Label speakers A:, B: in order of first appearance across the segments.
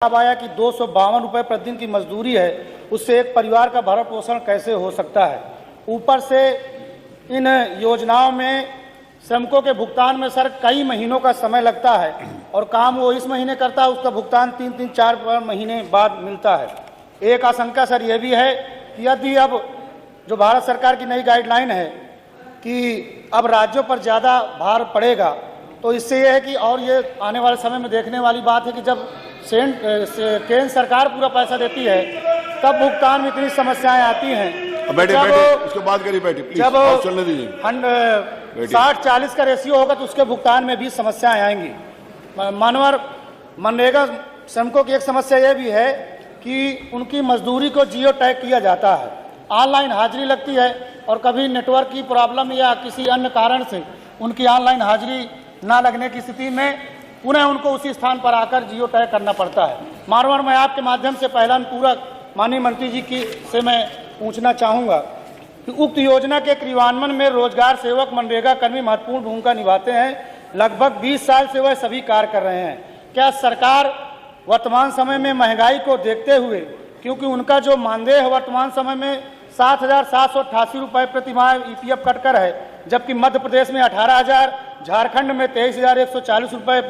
A: अब आया कि 252 रुपये प्रतिदिन की मजदूरी है, उससे एक परिवार का भरण पोषण कैसे हो सकता है। ऊपर से इन योजनाओं में श्रमिकों के भुगतान में सर कई महीनों का समय लगता है और काम वो इस महीने करता है, उसका भुगतान 3-4 महीने बाद मिलता है। एक आशंका सर ये भी है कि यदि अब जो भारत सरकार की नई गाइडलाइन है कि अब राज्यों पर ज़्यादा भार पड़ेगा, तो इससे ये है कि और ये आने वाले समय में देखने वाली बात है कि जब केंद्र सरकार पूरा पैसा देती है तब भुगतान में इतनी समस्याएं आती हैं।
B: उसके बाद करिए
A: जब 60-40 का रेशियो होगा तो उसके भुगतान में भी समस्याएं आएंगी। मनरेगा श्रमिकों की एक समस्या ये भी है कि उनकी मजदूरी को जियो टैग किया जाता है, ऑनलाइन हाजिरी लगती है और कभी नेटवर्क की प्रॉब्लम या किसी अन्य कारण से उनकी ऑनलाइन हाजिरी ना लगने की स्थिति में पुनः उनको उसी स्थान पर आकर जियो टैग करना पड़ता है। मानवर मैं आपके माध्यम से पहला अनुपूरक माननीय मंत्री जी की से मैं पूछना चाहूँगा कि उक्त योजना के क्रियान्वयन में रोजगार सेवक मनरेगा कर्मी महत्वपूर्ण भूमिका निभाते हैं। लगभग 20 साल से वह सभी कार्य कर रहे हैं। क्या सरकार वर्तमान समय में महंगाई को देखते हुए, क्योंकि उनका जो मानदेय है वर्तमान समय में 7,788 रुपये प्रति माह EPF कटकर है, जबकि मध्य प्रदेश में 18,000, झारखंड में 23,140 रुपये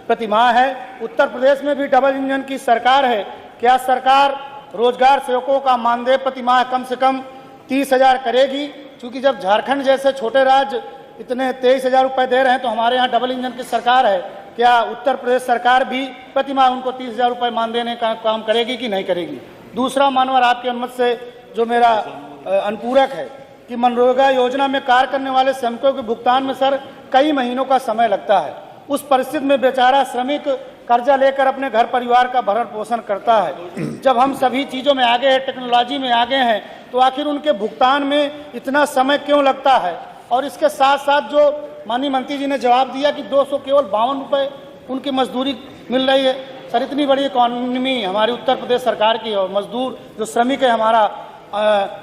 A: प्रति माह है, उत्तर प्रदेश में भी डबल इंजन की सरकार है। क्या सरकार रोजगार सेवकों का मानदेय प्रति माह कम से कम 30,000 करेगी? क्योंकि जब झारखंड जैसे छोटे राज्य इतने 23,000 रुपये दे रहे हैं तो हमारे यहाँ डबल इंजन की सरकार है, क्या उत्तर प्रदेश सरकार भी प्रति माह उनको 30,000 रुपये मान देने का काम करेगी कि नहीं करेगी? दूसरा मानवर आपकी अनुमति से जो मेरा अनुपूरक है कि मनरेगा योजना में कार्य करने वाले श्रमिकों के भुगतान में सर कई महीनों का समय लगता है। उस परिस्थिति में बेचारा श्रमिक कर्जा लेकर अपने घर परिवार का भरण पोषण करता है। जब हम सभी चीज़ों में आगे हैं, टेक्नोलॉजी में आगे हैं, तो आखिर उनके भुगतान में इतना समय क्यों लगता है? और इसके साथ साथ जो माननीय मंत्री जी ने जवाब दिया कि 252 रुपये उनकी मजदूरी मिल रही है। सर इतनी बड़ी इकॉनमी हमारी उत्तर प्रदेश सरकार की और मजदूर जो श्रमिक है हमारा,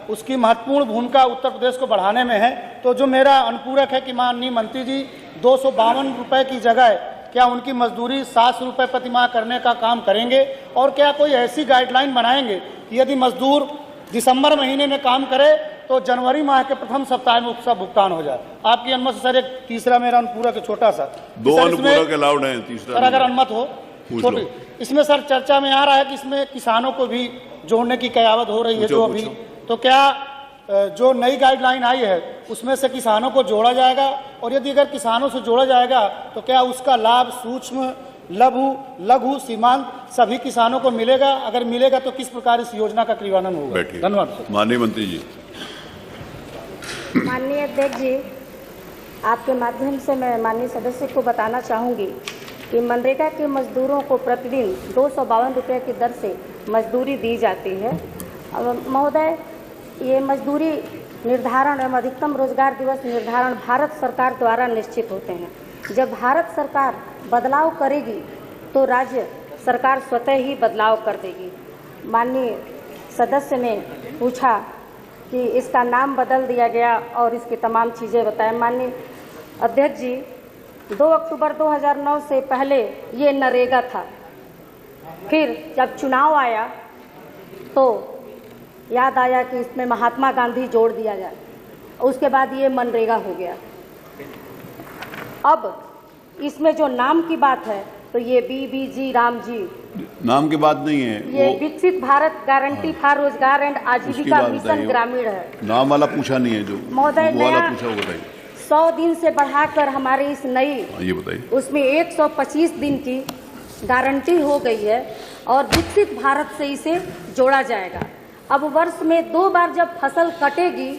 A: उसकी महत्वपूर्ण भूमिका उत्तर प्रदेश को बढ़ाने में है। तो जो मेरा अनुपूरक है कि माननीय मंत्री जी 252 रुपये की जगह क्या उनकी मजदूरी 700 रुपये प्रति माह करने का काम करेंगे? और क्या कोई ऐसी गाइडलाइन बनाएंगे कि यदि मजदूर दिसंबर महीने में काम करे तो जनवरी माह के प्रथम सप्ताह में उसका भुगतान हो जाए? आपकी अनुमति से सर एक तीसरा मेरा अनुपूरक है, छोटा सा।
B: दो अनुपूरक अलाउड है, तीसरा
A: सर अगर अनुमत हो छोटी। इसमें सर चर्चा में आ रहा है कि इसमें किसानों को भी जोड़ने की कयावत हो रही है जो अभी, तो क्या जो नई गाइडलाइन आई है उसमें से किसानों को जोड़ा जाएगा? और यदि अगर किसानों से जोड़ा जाएगा तो क्या उसका लाभ सूक्ष्म लघु सीमांत सभी किसानों को मिलेगा? अगर मिलेगा तो किस प्रकार इस योजना का क्रियान्वयन होगा? धन्यवाद।
B: माननीय मंत्री जी।
C: माननीय अध्यक्ष जी, आपके माध्यम से मैं माननीय सदस्य को बताना चाहूँगी कि मनरेगा के मजदूरों को प्रतिदिन 252 रुपये की दर से मजदूरी दी जाती है। महोदय, ये मजदूरी निर्धारण एवं अधिकतम रोजगार दिवस निर्धारण भारत सरकार द्वारा निश्चित होते हैं। जब भारत सरकार बदलाव करेगी तो राज्य सरकार स्वतः ही बदलाव कर देगी। माननीय सदस्य ने पूछा कि इसका नाम बदल दिया गया और इसकी तमाम चीज़ें बताएं। माननीय अध्यक्ष जी, 2 अक्टूबर 2009 से पहले ये नरेगा था, फिर जब चुनाव आया तो याद आया कि इसमें महात्मा गांधी जोड़ दिया जाए, उसके बाद ये मनरेगा हो गया। अब इसमें जो नाम की बात है तो ये BBG राम जी
B: नाम की बात नहीं है,
C: ये विकसित भारत गारंटी फॉर रोजगार एंड आजीविका मिशन ग्रामीण है।
B: नाम वाला पूछा नहीं है जो
C: महोदय, नया
B: पूछा, बताइए।
C: 100 दिन से बढ़ाकर हमारी इस नई
B: ये बताइए
C: उसमें 125 दिन की गारंटी हो गई है और विकसित भारत से इसे जोड़ा जाएगा। अब वर्ष में 2 बार जब फसल कटेगी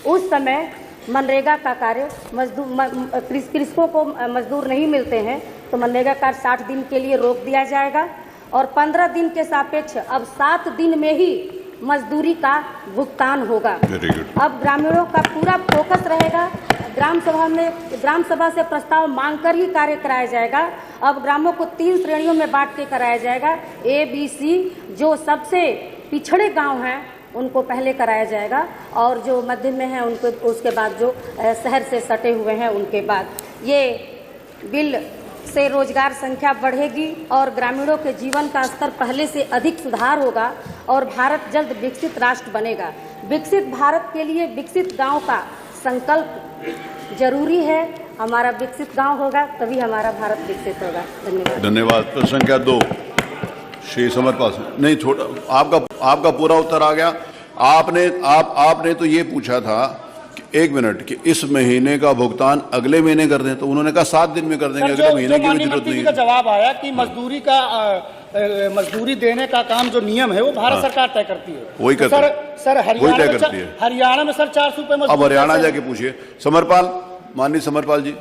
C: उस समय मनरेगा का कार्य कृषकों को मजदूर नहीं मिलते हैं तो मनरेगा कार्य 60 दिन के लिए रोक दिया जाएगा और 15 दिन के सापेक्ष अब 7 दिन में ही मजदूरी का भुगतान होगा। अब ग्रामीणों का पूरा फोकस रहेगा। ग्राम सभा से प्रस्ताव मांगकर ही कार्य कराया जाएगा। अब ग्रामों को 3 श्रेणियों में बांट के कराया जाएगा। ABC, जो सबसे पिछड़े गांव हैं उनको पहले कराया जाएगा और जो मध्य में हैं उनको उसके बाद, जो शहर से सटे हुए हैं उनके बाद। ये बिल से रोजगार संख्या बढ़ेगी और ग्रामीणों के जीवन का स्तर पहले से अधिक सुधार होगा और भारत जल्द विकसित राष्ट्र बनेगा। विकसित भारत के लिए विकसित गांव का संकल्प जरूरी है। हमारा विकसित गांव होगा तभी हमारा भारत विकसित होगा। धन्यवाद।
B: धन्यवाद। प्रश्न संख्या 2 श्री समरपाल सिंह। नहीं, छोटा आपका पूरा उत्तर आ गया। आपने तो ये पूछा था कि 1 मिनट कि इस महीने का भुगतान अगले महीने कर दें, तो उन्होंने कहा 7 दिन में कर देंगे, अगले महीने की भी जरूरत नहीं
A: का
B: है।
A: जवाब आया कि मजदूरी देने का काम जो नियम है वो भारत सरकार तय करती है।
B: वही करती है।
A: सर
B: हरियाणा में सर
A: 400 रुपए
B: अब हरियाणा जाके पूछिए। समरपाल, माननीय समरपाल जी।